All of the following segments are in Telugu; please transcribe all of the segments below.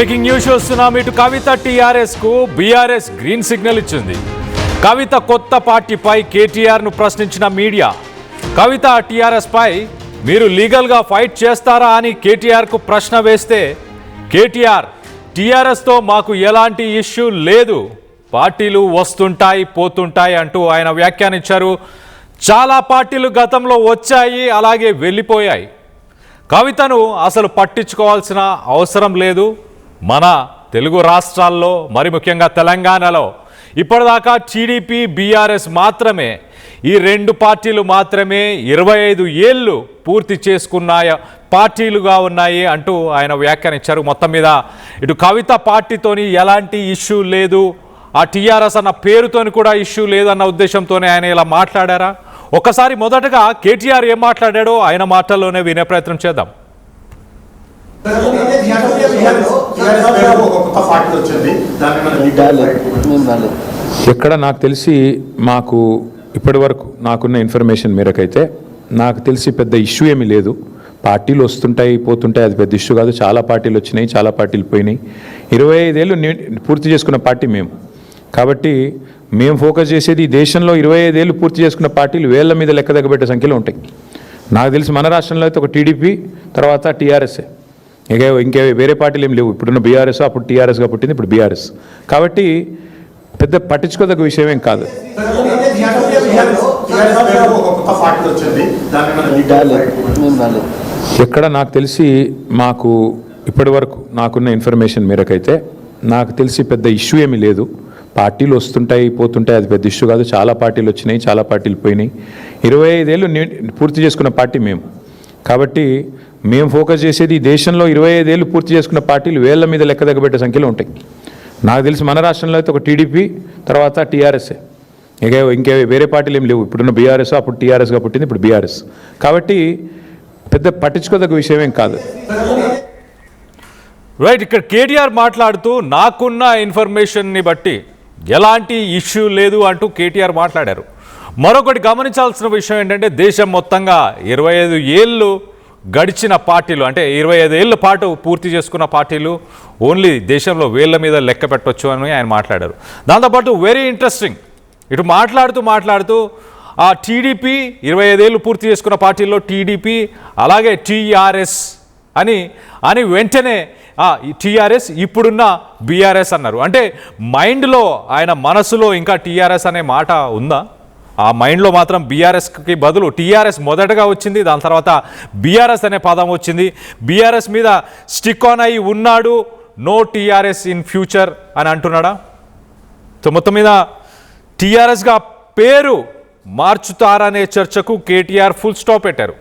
బ్రేకింగ్ న్యూస్ చూస్తున్నాం. ఇటు కవిత టీఆర్ఎస్ కు బీఆర్ఎస్ గ్రీన్ సిగ్నల్ ఇచ్చింది. కవిత కొత్త పార్టీపై కేటీఆర్ ను ప్రశ్నించిన మీడియా కవిత టీఆర్ఎస్ పై మీరు లీగల్ గా ఫైట్ చేస్తారా అని కేటీఆర్ కు ప్రశ్న వేస్తే కేటీఆర్ టీఆర్ఎస్ తో మాకు ఎలాంటి ఇష్యూ లేదు, పార్టీలు వస్తుంటాయి పోతుంటాయి అంటూ ఆయన వ్యాఖ్యానించారు. చాలా పార్టీలు గతంలో వచ్చాయి, అలాగే వెళ్ళిపోయాయి. కవితను అసలు పట్టించుకోవాల్సిన అవసరం లేదు. మన తెలుగు రాష్ట్రాల్లో మరి ముఖ్యంగా తెలంగాణలో ఇప్పటిదాకా టీడీపీ బీఆర్ఎస్ మాత్రమే, ఈ రెండు పార్టీలు మాత్రమే 25 ఏళ్ళు పూర్తి చేసుకున్న పార్టీలుగా ఉన్నాయి అంటూ ఆయన వ్యాఖ్యానించారు. మొత్తం మీద ఇటు కవిత పార్టీతోని ఎలాంటి ఇష్యూ లేదు, ఆ టీఆర్ఎస్ అన్న పేరుతోని కూడా ఇష్యూ లేదన్న ఉద్దేశంతోనే ఆయన ఇలా మాట్లాడారా? ఒకసారి మొదటగా కేటీఆర్ ఏం మాట్లాడాడో ఆయన మాటల్లోనే వినే ప్రయత్నం చేద్దాం. ఎక్కడ నాకు తెలిసి మాకు ఇప్పటి వరకు నాకున్న ఇన్ఫర్మేషన్ మేరకైతే నాకు తెలిసి పెద్ద ఇష్యూ ఏమీ లేదు. పార్టీలు వస్తుంటాయి పోతుంటాయి, అది పెద్ద ఇష్యూ కాదు. చాలా పార్టీలు వచ్చినాయి, చాలా పార్టీలు పోయినాయి. 25 ఏళ్ళు పూర్తి చేసుకున్న పార్టీ మేము. కాబట్టి మేము ఫోకస్ చేసేది ఈ దేశంలో 25 ఏళ్ళు పూర్తి చేసుకున్న పార్టీలు వేళ్ల మీద లెక్క దగ్గబెట్టే సంఖ్యలో ఉంటాయి. నాకు తెలిసి మన రాష్ట్రంలో అయితే ఒక టీడీపీ, తర్వాత టీఆర్ఎస్ఏ, ఇంకే వేరే పార్టీలు ఏం లేవు. ఇప్పుడున్న బీఆర్ఎస్, అప్పుడు టీఆర్ఎస్గా పుట్టింది, ఇప్పుడు బీఆర్ఎస్. కాబట్టి పెద్ద పట్టించుకోదగ్గ విషయం ఏం కాదు. ఎక్కడ నాకు తెలిసి మాకు ఇప్పటి వరకు నాకున్న ఇన్ఫర్మేషన్ మేరకైతే నాకు తెలిసి పెద్ద ఇష్యూ ఏమీ లేదు. పార్టీలు వస్తుంటాయి పోతుంటాయి, అది పెద్ద ఇష్యూ కాదు. చాలా పార్టీలు వచ్చినాయి, చాలా పార్టీలు పోయినాయి. 25 ఏళ్ళు పూర్తి చేసుకున్న పార్టీ మేము. కాబట్టి మేము ఫోకస్ చేసేది ఈ దేశంలో 25 ఏళ్ళు పూర్తి చేసుకున్న పార్టీలు వేళ్ల మీద లెక్క దగ్గబెట్టే సంఖ్యలో ఉంటాయి. నాకు తెలిసి మన రాష్ట్రంలో అయితే ఒక టీడీపీ, తర్వాత టీఆర్ఎస్ఏ, ఇంకే వేరే పార్టీలు ఏం లేవు. ఇప్పుడున్న బీఆర్ఎస్, అప్పుడు టీఆర్ఎస్గా పుట్టింది, ఇప్పుడు బీఆర్ఎస్. కాబట్టి పెద్ద పట్టించుకోదగ్గ విషయం ఏం కాదు. రైట్, ఇక్కడ కేటీఆర్ మాట్లాడుతూ నాకున్న ఇన్ఫర్మేషన్ని బట్టి ఎలాంటి ఇష్యూ లేదు అంటూ కేటీఆర్ మాట్లాడారు. మరొకటి గమనించాల్సిన విషయం ఏంటంటే దేశం మొత్తంగా 25 ఏళ్ళు గడిచిన పార్టీలు, అంటే 25 ఏళ్ళ పాటు పూర్తి చేసుకున్న పార్టీలు ఓన్లీ దేశంలో వేళ్ల మీద లెక్క పెట్టవచ్చు అని ఆయన మాట్లాడారు. దాంతోపాటు వెరీ ఇంట్రెస్టింగ్, ఇటు మాట్లాడుతూ ఆ టీడీపీ 25 ఏళ్ళు పూర్తి చేసుకున్న పార్టీల్లో టీడీపీ, అలాగే టీఆర్ఎస్ అని వెంటనే టీఆర్ఎస్ ఇప్పుడున్న బీఆర్ఎస్ అన్నారు. అంటే మైండ్లో, ఆయన మనసులో ఇంకా టీఆర్ఎస్ అనే మాట ఉందా? ఆ మైండ్లో మాత్రం బీఆర్ఎస్కి బదులు టీఆర్ఎస్ మొదటగా వచ్చింది, దాని తర్వాత బీఆర్ఎస్ అనే పదం వచ్చింది. బీఆర్ఎస్ మీద స్టిక్ ఆన్ అయి ఉన్నాడు, నో టీఆర్ఎస్ ఇన్ ఫ్యూచర్ అని అంటున్నాడా? సో మొత్తం మీద టీఆర్ఎస్గా పేరు మార్చుతారనే చర్చకు కేటీఆర్ ఫుల్ స్టాప్ పెట్టారు.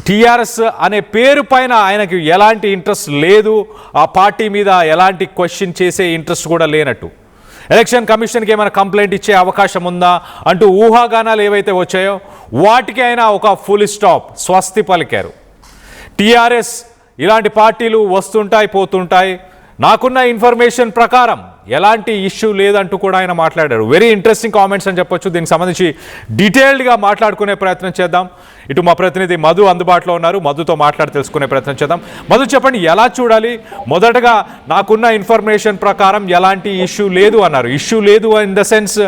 టీఆర్ఎస్ అనే పేరు పైన ఆయనకి ఎలాంటి ఇంట్రెస్ట్ లేదు, ఆ పార్టీ మీద ఎలాంటి క్వశ్చన్ చేసే ఇంట్రెస్ట్ కూడా లేనట్టు. ఎలక్షన్ కమిషన్కి ఏమైనా కంప్లైంట్ ఇచ్చే అవకాశం ఉందా అంటూ ఊహాగానాలు ఏవైతే వచ్చాయో వాటికి ఆయన ఒక ఫుల్ స్టాప్, స్వస్తి పలికారు. టీఆర్ఎస్ ఇలాంటి పార్టీలు వస్తుంటాయి పోతుంటాయి, నాకున్న ఇన్ఫర్మేషన్ ప్రకారం ఎలాంటి ఇష్యూ లేదంటూ కూడా ఆయన మాట్లాడారు. వెరీ ఇంట్రెస్టింగ్ కామెంట్స్ అని చెప్పొచ్చు. దీనికి సంబంధించి డీటెయిల్డ్గా మాట్లాడుకునే ప్రయత్నం చేద్దాం. ఇటు మా ప్రతినిధి మధు అందుబాటులో ఉన్నారు, మధుతో మాట్లాడి తెలుసుకునే ప్రయత్నం చేద్దాం. మధు, చెప్పండి, ఎలా చూడాలి? మొదటగా నాకున్న ఇన్ఫర్మేషన్ ప్రకారం ఎలాంటి ఇష్యూ లేదు అన్నారు. ఇష్యూ లేదు ఇన్ ద సెన్స్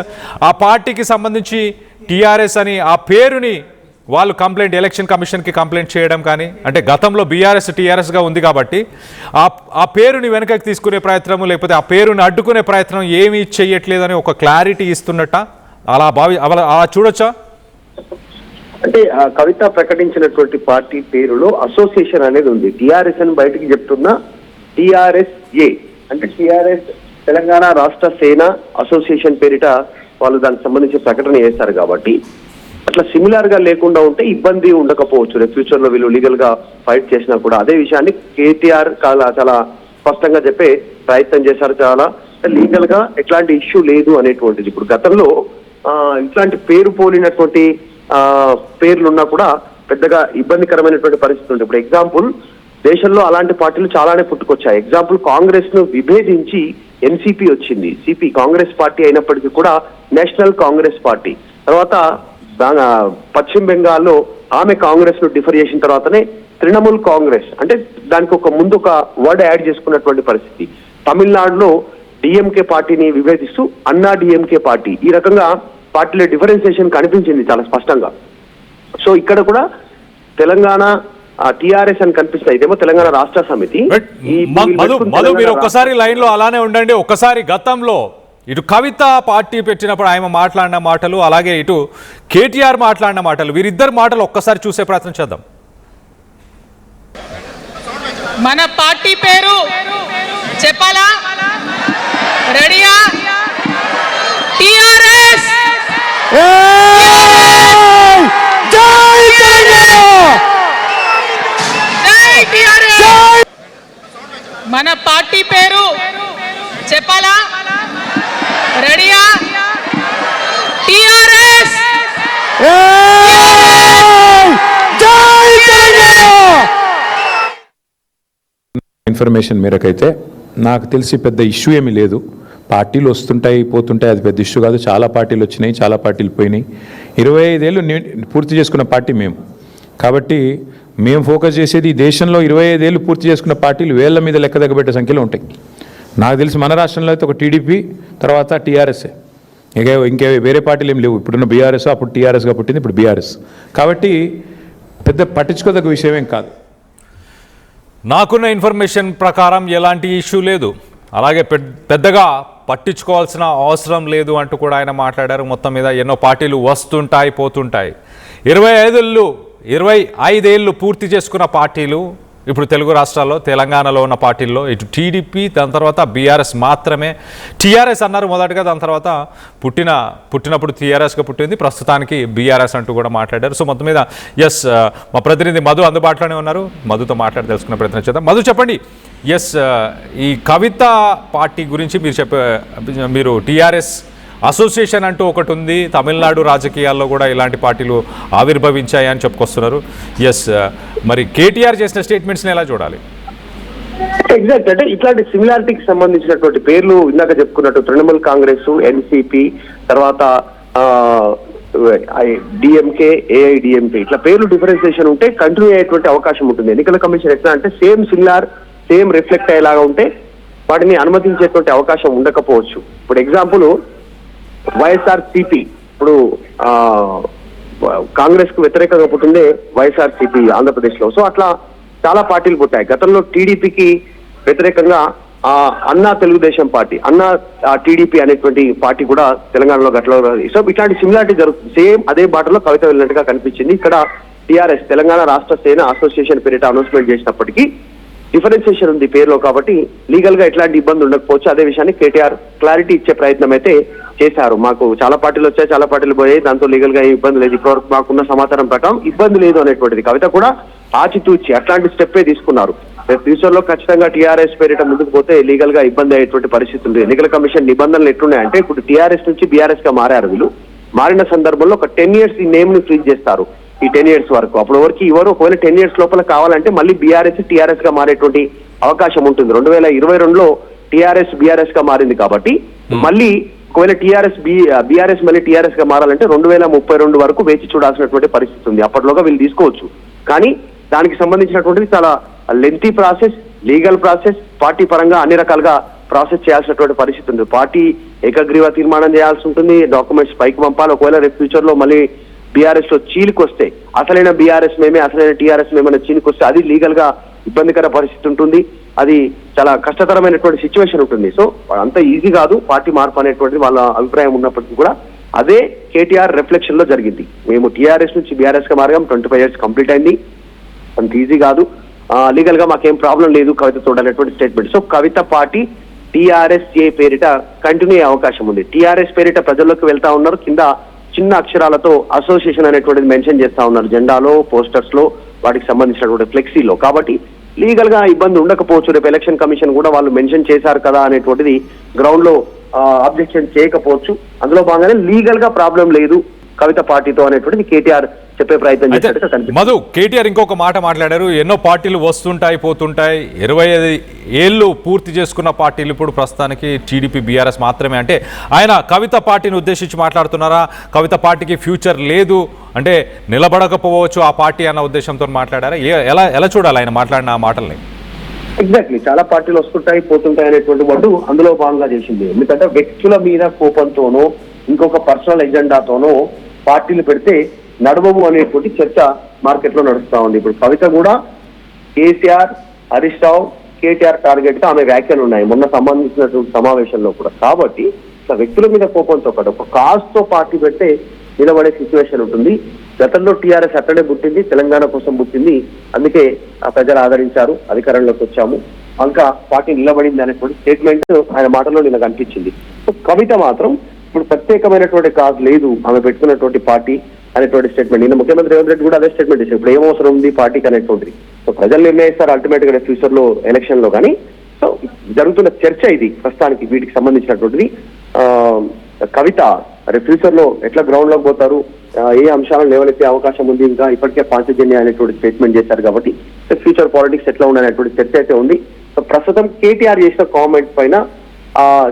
ఆ పార్టీకి సంబంధించి టీఆర్ఎస్ అని ఆ పేరుని వాళ్ళు ఎలక్షన్ కమిషన్కి కంప్లైంట్ చేయడం కానీ, అంటే గతంలో బీఆర్ఎస్ టీఆర్ఎస్గా ఉంది కాబట్టి ఆ పేరుని వెనకకి తీసుకునే ప్రయత్నం, లేకపోతే ఆ పేరుని అడ్డుకునే ప్రయత్నం ఏమీ చేయట్లేదని ఒక క్లారిటీ ఇస్తున్నట్ట అలా చూడొచ్చా? అంటే కవిత ప్రకటించినటువంటి పార్టీ పేరులో అసోసియేషన్ అనేది ఉంది. టీఆర్ఎస్ అని బయటకి చెప్తున్నా టీఆర్ఎస్ఏ, అంటే టీఆర్ఎస్ తెలంగాణ రాష్ట్ర సేన అసోసియేషన్ పేరిట వాళ్ళు దానికి సంబంధించి ప్రకటన చేస్తారు. కాబట్టి అట్లా సిమిలర్ గా లేకుండా ఉంటే ఇబ్బంది ఉండకపోవచ్చు. రేపు ఫ్యూచర్ లో వీళ్ళు లీగల్ గా ఫైట్ చేసినా కూడా అదే విషయాన్ని కేటీఆర్ చాలా స్పష్టంగా చెప్పే ప్రయత్నం చేశారు. చాలా లీగల్ గా ఎట్లాంటి ఇష్యూ లేదు అనేటువంటిది. ఇప్పుడు గతంలో ఇట్లాంటి పేరు పోలినటువంటి పేర్లున్నా కూడా పెద్దగా ఇబ్బందికరమైనటువంటి పరిస్థితి ఉంది. ఇప్పుడు ఎగ్జాంపుల్, దేశంలో అలాంటి పార్టీలు చాలానే పుట్టుకొచ్చాయి. ఎగ్జాంపుల్, కాంగ్రెస్ ను విభేదించి ఎన్సీపీ వచ్చింది. సిపి కాంగ్రెస్ పార్టీ అయినప్పటికీ కూడా నేషనల్ కాంగ్రెస్ పార్టీ. తర్వాత పశ్చిమ బెంగాల్లో ఆమె కాంగ్రెస్ ను డిఫర్ చేసిన తర్వాతనే తృణమూల్ కాంగ్రెస్, అంటే దానికి ముందు ఒక వర్డ్ యాడ్ చేసుకున్నటువంటి పరిస్థితి. తమిళనాడులో డిఎంకే పార్టీని విభేదిస్తూ అన్నా డిఎంకే పార్టీ, ఈ రకంగా పార్టీలో డిఫరెన్సియేషన్ కనిపించింది చాలా స్పష్టంగా. సో ఇక్కడ కూడా తెలంగాణ టిఆర్ఎస్ అని కనిపిస్తాయి, ఇదేమో తెలంగాణ రాష్ట్ర సమితి. మధు మీరు ఒక్కసారి లైన్ లో అలానే ఉండండి. ఒక్కసారి గతంలో ఇటు కవిత పార్టీ పెట్టినప్పుడు ఆయన మాట్లాడిన మాటలు, అలాగే ఇటు కేటీఆర్ మాట్లాడిన మాటలు, వీరిద్దరు మాటలు ఒక్కసారి చూసే ప్రయత్నం చేద్దాం. మన పార్టీ పేరు చెప్పాలా? రెడీయా? టిఆర్ఎస్. మన పార్టీ పేరు చెప్పాలా? రెడీయా? టిఆర్ఎస్. ఇన్ఫర్మేషన్ మేరకైతే నాకు తెలిసి పెద్ద ఇష్యూ ఏమీ లేదు. పార్టీలు వస్తుంటాయి పోతుంటాయి, అది పెద్ద ఇష్యూ కాదు. చాలా పార్టీలు వచ్చినాయి, చాలా పార్టీలు పోయినాయి. 25 ఏళ్ళు పూర్తి చేసుకున్న పార్టీ మేము. కాబట్టి మేము ఫోకస్ చేసేది ఈ దేశంలో 25 ఏళ్ళు పూర్తి చేసుకున్న పార్టీలు వేళ్ల మీద లెక్క దగ్గబెట్టే సంఖ్యలో ఉంటాయి. నాకు తెలిసి మన రాష్ట్రంలో అయితే ఒక టీడీపీ, తర్వాత టీఆర్ఎస్ఏ, ఇంకే వేరే పార్టీలు ఏం లేవు. ఇప్పుడున్న బీఆర్ఎస్, అప్పుడు టీఆర్ఎస్గా పుట్టింది, ఇప్పుడు బీఆర్ఎస్. కాబట్టి పెద్ద పట్టించుకోదగ్గ విషయం ఏం కాదు. నాకున్న ఇన్ఫర్మేషన్ ప్రకారం ఎలాంటి ఇష్యూ లేదు, అలాగే పెద్దగా పట్టించుకోవాల్సిన అవసరం లేదు అంటూ కూడా ఆయన మాట్లాడారు. మొత్తం మీద ఎన్నో పార్టీలు వస్తుంటాయి పోతుంటాయి. 25 ఏళ్ళు పూర్తి చేసుకున్న పార్టీలు ఇప్పుడు తెలుగు రాష్ట్రాల్లో, తెలంగాణలో ఉన్న పార్టీల్లో ఇటు టీడీపీ, దాని తర్వాత బీఆర్ఎస్ మాత్రమే. టీఆర్ఎస్ అన్నారు మొదటగా, దాని తర్వాత పుట్టినప్పుడు టీఆర్ఎస్గా పుట్టింది, ప్రస్తుతానికి బీఆర్ఎస్ అంటూ కూడా మాట్లాడారు. సో మొత్తం మీద ఎస్, మా ప్రతినిధి మధు అందుబాటులోనే ఉన్నారు. మధుతో మాట్లాడి తెలుసుకునే ప్రయత్నం చేద్దాం. మధు చెప్పండి, ఎస్, ఈ కవిత పార్టీ గురించి మీరు టీఆర్ఎస్ అసోసియేషన్ అంటూ ఒకటి ఉంది, తమిళనాడు రాజకీయాల్లో కూడా ఇలాంటి పార్టీలు ఆవిర్భవించాయని చెప్పుకొస్తున్నారు. ఎస్, మరి కేటీఆర్ చేసిన స్టేట్మెంట్స్ని ఎలా చూడాలి? ఎగ్జాక్ట్, అంటే ఇట్లాంటి సిమిలారిటీకి సంబంధించినటువంటి పేర్లు ఇందాక చెప్పుకున్నట్టు తృణమూల్ కాంగ్రెస్, ఎన్సిపి, తర్వాత డిఎంకే, ఏఐడిఎంకే, ఇట్లా పేర్లు డిఫరెన్సియేషన్ ఉంటే కంటిన్యూ అయ్యేటువంటి అవకాశం ఉంటుంది. ఎన్నికల కమిషన్ ఎట్లా అంటే సేమ్ రిఫ్లెక్ట్ అయ్యేలాగా ఉంటే వాటిని అనుమతించేటువంటి అవకాశం ఉండకపోవచ్చు. ఇప్పుడు ఎగ్జాంపుల్ వైఎస్ఆర్సిపి, ఇప్పుడు కాంగ్రెస్ కు వ్యతిరేకంగా పుట్టిందే వైఎస్ఆర్సిపి ఆంధ్రప్రదేశ్ లో. సో అట్లా చాలా పార్టీలు పుట్టాయి. గతంలో టీడీపీకి వ్యతిరేకంగా అన్నా తెలుగుదేశం పార్టీ, అన్నా టీడీపీ అనేటువంటి పార్టీ కూడా తెలంగాణలో గతంలో. సో ఇట్లాంటి సిమిలారిటీ జరుగుతుంది. సేమ్ అదే బాటలో కవిత వెళ్ళినట్టుగా కనిపించింది. ఇక్కడ టీఆర్ఎస్, తెలంగాణ రాష్ట్ర సేన అసోసియేషన్ పేరిట అనౌన్స్మెంట్ చేసినప్పటికీ డిఫరెన్సియేషన్ ఉంది పేరులో, కాబట్టి లీగల్ గా ఎట్లాంటి ఇబ్బంది ఉండకపోవచ్చు. అదే విషయాన్ని కేటీఆర్ క్లారిటీ ఇచ్చే ప్రయత్నం అయితే చేశారు. మాకు చాలా పార్టీలు వచ్చాయి, చాలా పార్టీలు పోయాయి, దాంతో లీగల్ గా ఇబ్బంది లేదు, ఇప్పటివరకు మాకున్న సమాచారం ప్రకారం ఇబ్బంది లేదు అనేటువంటిది కవిత కూడా ఆచితూచి అట్లాంటి స్టెప్పే తీసుకున్నారు. ఫ్యూచర్ లో ఖచ్చితంగా టీఆర్ఎస్ పేరిట ముందుకు పోతే లీగల్ గా ఇబ్బంది అయ్యేటువంటి పరిస్థితి ఉంది. ఎన్నికల కమిషన్ నిబంధనలు ఎట్లున్నాయంటే, ఇప్పుడు టీఆర్ఎస్ నుంచి బీఆర్ఎస్ గా మారారు. వీళ్ళు మారిన సందర్భంలో ఒక 10 years ఈ నేమ్ ని ఫ్రీజ్ చేస్తారు. ఈ 10 years వరకు, అప్పుడు వరకు ఎవరు ఒకవేళ 10 years లోపల కావాలంటే మళ్ళీ బీఆర్ఎస్ టీఆర్ఎస్ గా మారేటువంటి అవకాశం ఉంటుంది. 2022లో టీఆర్ఎస్ బీఆర్ఎస్ గా మారింది కాబట్టి మళ్ళీ ఒకవేళ బీఆర్ఎస్ మళ్ళీ టీఆర్ఎస్ గా మారాలంటే 2032 వరకు వేచి చూడాల్సినటువంటి పరిస్థితి ఉంది. అప్పట్లోగా వీళ్ళు తీసుకోవచ్చు. కానీ దానికి సంబంధించినటువంటిది చాలా lengthy process, legal process, party పరంగా అన్ని రకాలుగా ప్రాసెస్ చేయాల్సినటువంటి పరిస్థితి ఉంది. పార్టీ ఏకగ్రీవ తీర్మానం చేయాల్సి ఉంటుంది, డాక్యుమెంట్స్ పైకి పంపాలి. ఒకవేళ రేపు ఫ్యూచర్ లో మళ్ళీ బీఆర్ఎస్ లో చీలికొస్తే, అసలైన బీఆర్ఎస్ మేమే, అసలైన టీఆర్ఎస్ మేమైనా చీలికొస్తే అది లీగల్ గా ఇబ్బందికర పరిస్థితి ఉంటుంది. అది చాలా కష్టతరమైనటువంటి సిచ్యువేషన్ ఉంటుంది. సో అంత ఈజీ కాదు పార్టీ మార్పు అనేటువంటిది వాళ్ళ అభిప్రాయం ఉన్నప్పటికీ కూడా అదే కేటీఆర్ రిఫ్లెక్షన్ లో జరిగింది. మేము టీఆర్ఎస్ నుంచి బీఆర్ఎస్ గా మారాం, 25 years కంప్లీట్ అయింది, అంత ఈజీ కాదు, లీగల్ గా మాకేం ప్రాబ్లం లేదు కవిత చూడాలనేటువంటి స్టేట్మెంట్. సో కవిత పార్టీ టీఆర్ఎస్ఏ పేరిట కంటిన్యూ అయ్యే అవకాశం ఉంది. టీఆర్ఎస్ పేరిట ప్రజల్లోకి వెళ్తా ఉన్నారు. కింద చిన్న అక్షరాలతో అసోసియేషన్ అనేటువంటిది మెన్షన్ చేస్తా ఉన్నారు జెండాలో, పోస్టర్స్ లో, వాటికి సంబంధించినటువంటి ఫ్లెక్సీలో. కాబట్టి లీగల్ గా ఇబ్బంది ఉండకపోవచ్చు. రేపు ఎలక్షన్ కమిషన్ కూడా వాళ్ళు మెన్షన్ చేశారు కదా అనేటువంటిది గ్రౌండ్ లో అబ్జెక్షన్ చేయకపోవచ్చు. అందులో భాగంగానే లీగల్ గా ప్రాబ్లం లేదు కవిత పార్టీతో అనేటువంటిది కేటీఆర్ చెప్పే ప్రయత్నం చేశారు. మధు, కేటీఆర్ ఇంకొక మాట మాట్లాడారు, ఎన్నో పార్టీలు వస్తుంటాయి పోతుంటాయి, 25 ఏళ్ళు పూర్తి చేసుకున్న పార్టీలు ఇప్పుడు ప్రస్తుతానికి టీడీపీ బీఆర్ఎస్ మాత్రమే. అంటే ఆయన కవిత పార్టీని ఉద్దేశించి మాట్లాడుతున్నారా? కవిత పార్టీకి ఫ్యూచర్ లేదు అంటే నిలబడకపోవచ్చు ఆ పార్టీ అన్న ఉద్దేశంతో మాట్లాడారా? ఎలా చూడాలి ఆయన మాట్లాడిన మాటల్ని? ఎగ్జాక్ట్లీ, చాలా పార్టీలు వస్తుంటాయి పోతుంటాయి అనేటువంటి వాడు అందులో భాగంగా చేసింది. ఎందుకంటే వ్యక్తుల మీద కోపంతోనో ఇంకొక పర్సనల్ ఎజెండాతోనో పార్టీలు పెడితే నడవము అనేటువంటి చర్చ మార్కెట్ లో నడుస్తా ఉంది. ఇప్పుడు కవిత కూడా కేసీఆర్, హరీష్ రావు, కేటీఆర్ టార్గెట్ గా ఆమె వ్యాఖ్యలు ఉన్నాయి మొన్న సంబంధించినటువంటి సమావేశంలో కూడా. కాబట్టి వ్యక్తుల మీద కోపంతో పాటు ఒక కాజ్ తో పార్టీ పెడితే నిలబడే సిచ్యువేషన్ ఉంటుంది. గతంలో టీఆర్ఎస్ అక్కడే పుట్టింది, తెలంగాణ కోసం పుట్టింది, అందుకే ప్రజలు ఆదరించారు, అధికారంలోకి వచ్చాము, ఇంకా పార్టీ నిలబడింది అనేటువంటి స్టేట్మెంట్ ఆయన మాటల్లో నిన్న కనిపించింది. కవిత మాత్రం ఇప్పుడు ప్రత్యేకమైనటువంటి కాజ్ లేదు ఆమె పెట్టుకున్నటువంటి పార్టీ అనేటువంటి స్టేట్మెంట్. నిన్న ముఖ్యమంత్రి రేవంత్ రెడ్డి కూడా అదే స్టేట్మెంట్ ఇచ్చారు. ఇప్పుడు ఏం అవసరం ఉంది పార్టీకి అనేటువంటిది. సో ప్రజలు నిర్ణయిస్తారు అల్టిమేట్ గా ఫ్యూచర్ లో ఎలక్షన్ లో. కానీ సో జరుగుతున్న చర్చ ఇది ప్రస్తుతానికి వీటికి సంబంధించినటువంటిది. కవిత రేపు ఫ్యూచర్ లో ఎట్లా గ్రౌండ్ లోకి పోతారు, ఏ అంశాలను లేవనెత్తే అవకాశం ఉంది, ఇంకా ఇప్పటికే పాంచజన్య అనేటువంటి స్టేట్మెంట్ చేశారు. కాబట్టి ఫ్యూచర్ పాలిటిక్స్ ఎట్లా ఉందనేటువంటి చర్చ అయితే ఉంది. సో ప్రస్తుతం కేటీఆర్ చేసిన కామెంట్ పైన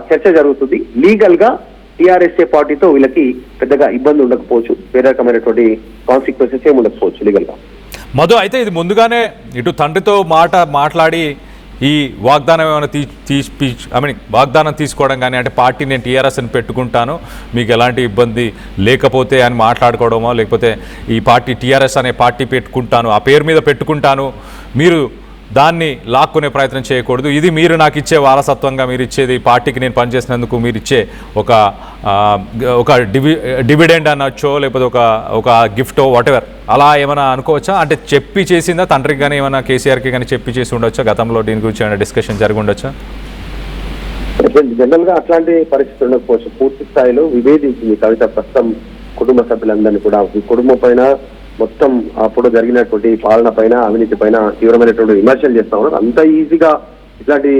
చర్చ జరుగుతుంది. లీగల్ గా టీఆర్ఎస్ఏ పార్టీతో వీళ్ళకి పెద్దగా ఇబ్బంది ఉండకపోవచ్చు, వేరే రకమైనటువంటి కాన్సిక్వెన్సెస్ ఏమి ఉండకపోవచ్చు లీగల్ గా. మధు, అయితే ఇది ముందుగానే ఇటు తండ్రితో మాట్లాడి ఈ వాగ్దానం ఏమైనా వాగ్దానం తీసుకోవడం కానీ, అంటే పార్టీ నేను టీఆర్ఎస్ అని పెట్టుకుంటాను మీకు ఎలాంటి ఇబ్బంది లేకపోతే అని మాట్లాడుకోవడమో, లేకపోతే ఈ పార్టీ టీఆర్ఎస్ అనే పార్టీ పెట్టుకుంటాను, ఆ పేరు మీద పెట్టుకుంటాను, మీరు దాన్ని లాక్కునే ప్రయత్నం చేయకూడదు, ఇది మీరు నాకు ఇచ్చే వారసత్వంగా మీరు ఇచ్చేది, పార్టీకి నేను పనిచేసినందుకు మీరు ఇచ్చే ఒక డివిడెండ్ అనొచ్చో, లేకపోతే ఒక గిఫ్టో వాటెవర్, అలా ఏమైనా అనుకోవచ్చా? అంటే చెప్పి చేసిందా తండ్రికి కానీ, ఏమైనా కేసీఆర్కి కానీ చెప్పి చేసి ఉండొచ్చా? గతంలో దీని గురించి ఏమైనా డిస్కషన్ జరిగి ఉండొచ్చా? జనరల్ గా అట్లాంటి పరిస్థితి ఉండకపోవచ్చు. పూర్తి స్థాయిలో విభేదించింది కవిత ప్రస్తుతం కుటుంబ సభ్యులందరినీ కూడా. ఈ కుటుంబం పైన మొత్తం అప్పుడు జరిగినటువంటి పాలన పైన, అవినీతి పైన తీవ్రమైనటువంటి విమర్శలు చేస్తా ఉన్నారు. అంత ఈజీగా ఇట్లాంటి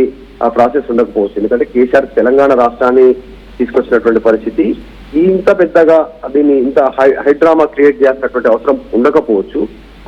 ప్రాసెస్ ఉండకపోవచ్చు. ఎందుకంటే కేసీఆర్ తెలంగాణ రాష్ట్రాన్ని తీసుకొచ్చినటువంటి పరిస్థితి ఇంత పెద్దగా దీన్ని ఇంత హైడ్రామా క్రియేట్ చేసినటువంటి అవసరం ఉండకపోవచ్చు.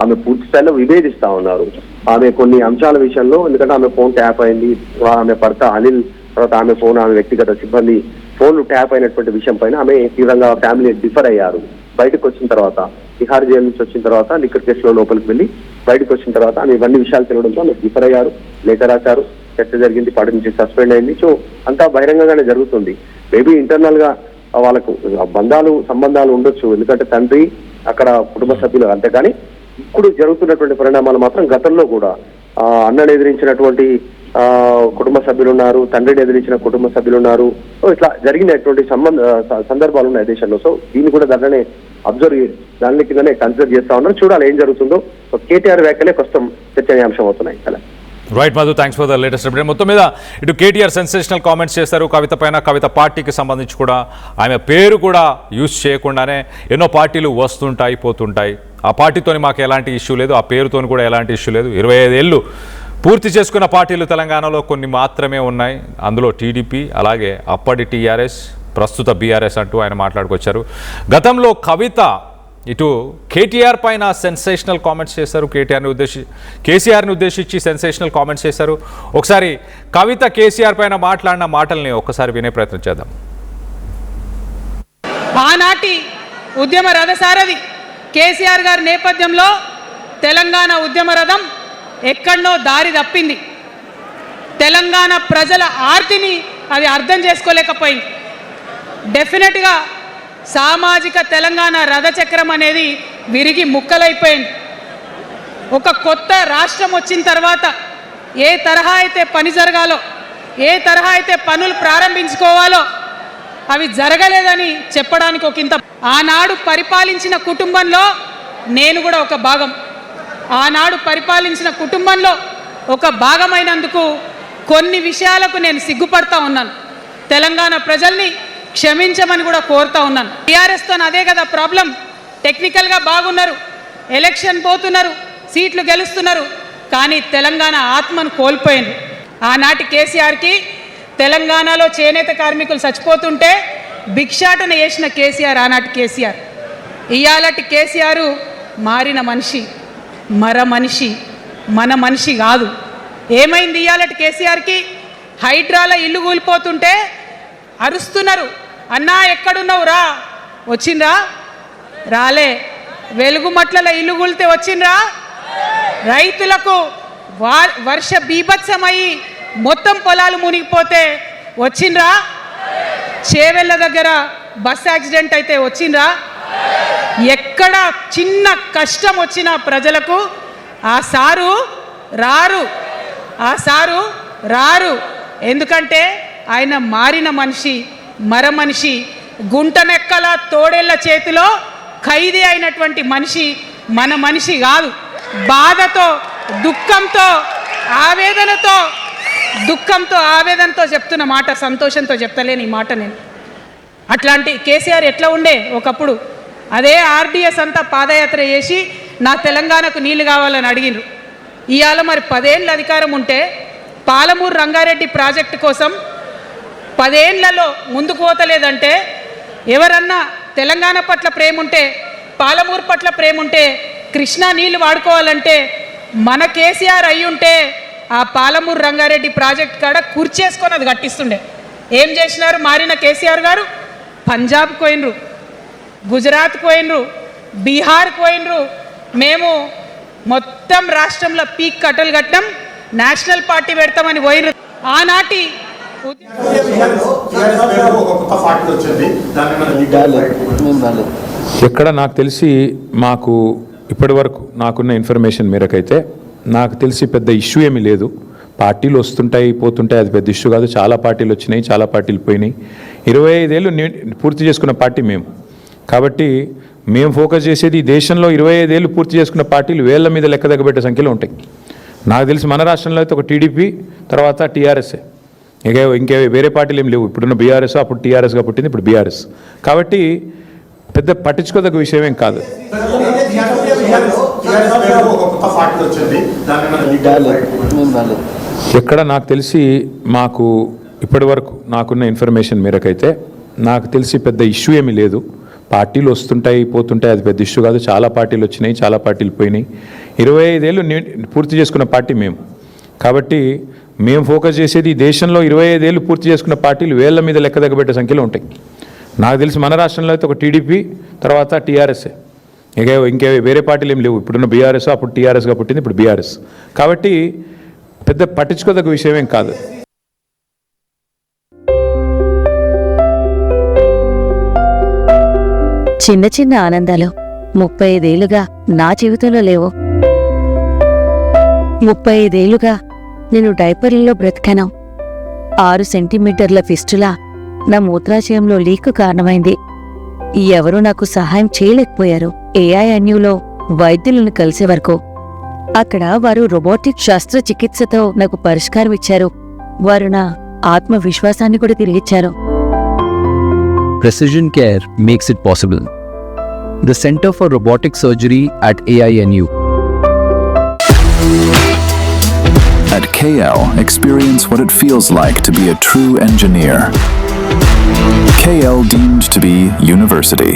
ఆమె పూర్తి స్థాయిలో విభేదిస్తా ఉన్నారు. ఆమె కొన్ని అంశాల విషయంలో, ఎందుకంటే ఆమె ఫోన్ ట్యాప్ అయింది, ఆమె భర్త అనిల్ తర్వాత ఆమె ఫోన్, ఆమె వ్యక్తిగత సిబ్బంది ఫోన్లు ట్యాప్ అయినటువంటి విషయం పైన ఆమె తీవ్రంగా ఫ్యామిలీ డిఫర్ అయ్యారు. బయటకు వచ్చిన తర్వాత, తిహార్ జైలు నుంచి వచ్చిన తర్వాత, లిక్కర్ కేసులో లోపలికి వెళ్ళి బయటకు వచ్చిన తర్వాత ఆమె ఇవన్నీ విషయాలు తెలియడంతో ఆమె డిఫర్ అయ్యారు, లెటర్ రాశారు, చర్చ జరిగింది, పార్టీ నుంచి సస్పెండ్ అయింది. సో అంతా బహిరంగంగానే జరుగుతుంది. మేబీ ఇంటర్నల్ గా వాళ్ళకు సంబంధాలు ఉండొచ్చు, ఎందుకంటే తండ్రి అక్కడ కుటుంబ సభ్యులు, అంతేకాని ఇప్పుడు జరుగుతున్నటువంటి పరిణామాలు మాత్రం గతంలో కూడా అన్నను ఎదిరించినటువంటి కుటుంబ సభ్యులు ఉన్నారు, తండ్రిని ఎదిరించిన కుటుంబ సభ్యులు ఉన్నారు. సో ఇట్లా జరిగినటువంటి సందర్భాలు ఉన్నాయి దేశంలో. సో దీన్ని కూడా దాని కిందనే కన్సిడర్ చేస్తా ఉన్నారు. చూడాలి ఏం జరుగుతుందో. సో కేటీఆర్ వ్యాఖ్యలే ప్రస్తుతం చర్చనీయాంశం అవుతున్నాయి. అలా right Madhu, thanks for the latest update. మొత్తం మీద ఇటు కేటీఆర్ సెన్సేషనల్ కామెంట్స్ చేస్తారు కవిత పైన. కవిత పార్టీకి సంబంధించి కూడా ఆమె పేరు కూడా యూజ్ చేయకుండానే ఎన్నో పార్టీలు వస్తుంటాయి పోతుంటాయి, ఆ పార్టీతోని మాకు ఎలాంటి ఇష్యూ లేదు, ఆ పేరుతో కూడా ఎలాంటి ఇష్యూ లేదు, 25 ఏళ్ళు పూర్తి చేసుకున్న పార్టీలు తెలంగాణలో కొన్ని మాత్రమే ఉన్నాయి, అందులో టీడీపీ, అలాగే అప్పటి టీఆర్ఎస్, ప్రస్తుత బీఆర్ఎస్ అంటూ ఆయన మాట్లాడుకొచ్చారు. గతంలో కవిత ఇటు కేటీఆర్ పైన సెన్సేషనల్ కామెంట్స్ చేశారు, కేసీఆర్ని ఉద్దేశించి సెన్సేషనల్ కామెంట్స్ చేశారు. ఒకసారి కవిత కేసీఆర్ పైన మాట్లాడిన మాటల్ని ఒకసారి వినే ప్రయత్నం చేద్దాం. ఆనాటి ఉద్యమ రథసారథి కేసీఆర్ గారి నేపథ్యంలో తెలంగాణ ఉద్యమ రథం ఎక్కడనో దారి తప్పింది. తెలంగాణ ప్రజల ఆర్తిని అది అర్థం చేసుకోలేకపోయింది. డెఫినెట్గా సామాజిక తెలంగాణ రథచక్రం అనేది విరిగి ముక్కలైపోయింది. ఒక కొత్త రాష్ట్రం వచ్చిన తర్వాత ఏ తరహా అయితే పని జరగాలో, ఏ తరహా అయితే పనులు ప్రారంభించుకోవాలో అవి జరగలేదని చెప్పడానికి ఒకంత. ఆనాడు పరిపాలించిన కుటుంబంలో నేను కూడా ఒక భాగం. ఆనాడు పరిపాలించిన కుటుంబంలో ఒక భాగమైనందుకు కొన్ని విషయాలకు నేను సిగ్గుపడతా ఉన్నాను. తెలంగాణ ప్రజల్ని క్షమించమని కూడా కోరుతా ఉన్నాను. టీఆర్ఎస్తో అదే కదా ప్రాబ్లం. టెక్నికల్గా బాగున్నారు, ఎలక్షన్ పోతున్నారు, సీట్లు గెలుస్తున్నారు, కానీ తెలంగాణ ఆత్మను కోల్పోయింది. ఆనాటి కేసీఆర్కి తెలంగాణలో చేనేత కార్మికులు చచ్చిపోతుంటే భిక్షాటన చేసిన కేసీఆర్ ఆనాటి కేసీఆర్. ఇయాలటి కేసీఆర్ మారిన మనిషి, మనిషి, మన మనిషి కాదు. ఏమైంది ఇయాలటి కేసీఆర్కి? హైడ్రాల ఇల్లు కూలిపోతుంటే అరుస్తున్నారు, అన్నా ఎక్కడున్నావు రా, వచ్చిండ్రా? రాలే. వెలుగుమట్లలో ఇల్లు కూలితే వచ్చిండ్రా? రైతులకు వర్ష బీభత్సమై మొత్తం పొలాలు మునిగిపోతే వచ్చిండ్రా? చేవెళ్ళ దగ్గర బస్ యాక్సిడెంట్ అయితే వచ్చిండ్రా? ఎక్కడ చిన్న కష్టం వచ్చిన ప్రజలకు ఆ సారు రారు. ఎందుకంటే ఆయన మారిన మనిషి, మనిషి, గుంటనెక్కల తోడేళ్ల చేతిలో ఖైదీ అయినటువంటి మనిషి, మన మనిషి కాదు. బాధతో, దుఃఖంతో, ఆవేదనతో చెప్తున్న మాట, సంతోషంతో చెప్తలేని ఈ మాట నేను. అట్లాంటి కేసీఆర్ ఎట్లా ఉండే ఒకప్పుడు? అదే ఆర్డీఎస్ అంతా పాదయాత్ర చేసి నా తెలంగాణకు నీళ్లు కావాలని అడిగినారు. ఇవాళ మరి 10 ఏళ్ళ అధికారం ఉంటే పాలమూరు రంగారెడ్డి ప్రాజెక్టు కోసం 10 ఏళ్లలో ముందుకు పోతలేదంటే, ఎవరన్నా తెలంగాణ పట్ల ప్రేమ ఉంటే, పాలమూరు పట్ల ప్రేమ ఉంటే, కృష్ణా నీళ్లు వాడుకోవాలంటే మన కేసీఆర్ అయ్యుంటే ఆ పాలమూరు రంగారెడ్డి ప్రాజెక్ట్ కాడ కుర్చేసుకొని అది కట్టిస్తుండే. ఏం చేసినారు మారిన కేసీఆర్ గారు? పంజాబ్ పోయినరు, గుజరాత్ పోయినరు, బీహార్ పోయినరు. మేము మొత్తం రాష్ట్రంలో పీక్ కట్టలు కట్టాం, నేషనల్ పార్టీ పెడతామని పోయినరు. ఆనాటి ఎక్కడ నాకు తెలిసి మాకు ఇప్పటి వరకు నాకున్న ఇన్ఫర్మేషన్ మేరకైతే నాకు తెలిసి పెద్ద ఇష్యూ ఏమీ లేదు. పార్టీలు వస్తుంటాయి పోతుంటాయి, అది పెద్ద ఇష్యూ కాదు. చాలా పార్టీలు వచ్చినాయి, చాలా పార్టీలు పోయినాయి. 25 ఏళ్ళు పూర్తి చేసుకున్న పార్టీ మేము. కాబట్టి మేము ఫోకస్ చేసేది ఈ దేశంలో 25 ఏళ్ళు పూర్తి చేసుకున్న పార్టీలు వేళ్ల మీద లెక్క దగ్గబెట్టే సంఖ్యలో ఉంటాయి. నాకు తెలిసి మన రాష్ట్రంలో అయితే ఒక టీడీపీ, తర్వాత టీఆర్ఎస్ఏ, ఇంకే వేరే పార్టీలు ఏం లేవు. ఇప్పుడున్న బీఆర్ఎస్, అప్పుడు టీఆర్ఎస్గా పుట్టింది, ఇప్పుడు బీఆర్ఎస్. కాబట్టి పెద్ద పట్టించుకోదగ్గ విషయం ఏం కాదు. ఎక్కడ నాకు తెలిసి మాకు ఇప్పటి వరకు నాకున్న ఇన్ఫర్మేషన్ మేరకైతే నాకు తెలిసి పెద్ద ఇష్యూ ఏమీ లేదు. పార్టీలు వస్తుంటాయి పోతుంటాయి, అది పెద్ద ఇష్యూ కాదు. చాలా పార్టీలు వచ్చినాయి, చాలా పార్టీలు పోయినాయి. 25 ఏళ్ళు పూర్తి చేసుకున్న పార్టీ మేము. కాబట్టి మేము ఫోకస్ చేసేది ఈ దేశంలో 25 ఏళ్ళు పూర్తి చేసుకున్న పార్టీలు వేళ్ల మీద లెక్క దగ్గబెట్టే సంఖ్యలో ఉంటాయి. నాకు తెలిసి మన రాష్ట్రంలో అయితే ఒక టీడీపీ, తర్వాత టీఆర్ఎస్ఏ, ఇంకే వేరే పార్టీలు ఏం లేవు. ఇప్పుడున్న బీఆర్ఎస్, అప్పుడు టీఆర్ఎస్గా పుట్టింది, ఇప్పుడు బీఆర్ఎస్. కాబట్టి పెద్ద పట్టించుకోదగ్గ విషయం ఏం కాదు. చిన్న చిన్న ఆనందాలు 35 ఏళ్లుగా నా జీవితంలో లేవు. 35 ఏళ్లుగా నేను డైపర్లలో బ్రతికాను. 6 సెంటీమీటర్ల ఫిస్టులా నా మూత్రాశయంలో లీకు కారణమైంది. ఎవరూ నాకు సహాయం చేయలేకపోయారు. ఏఐఎన్యూలో వైద్యులను కలిసే వరకు. అక్కడ వారు రోబోటిక్ శస్త్రచికిత్సతో నాకు పరిష్కారం ఇచ్చారు. వారు నా ఆత్మవిశ్వాసాన్ని కూడా తిరిగిచ్చారు. Precision Care makes it possible. The Center for Robotic Surgery at AINU. At KL, experience what it feels like to be a true engineer. KL deemed to be university.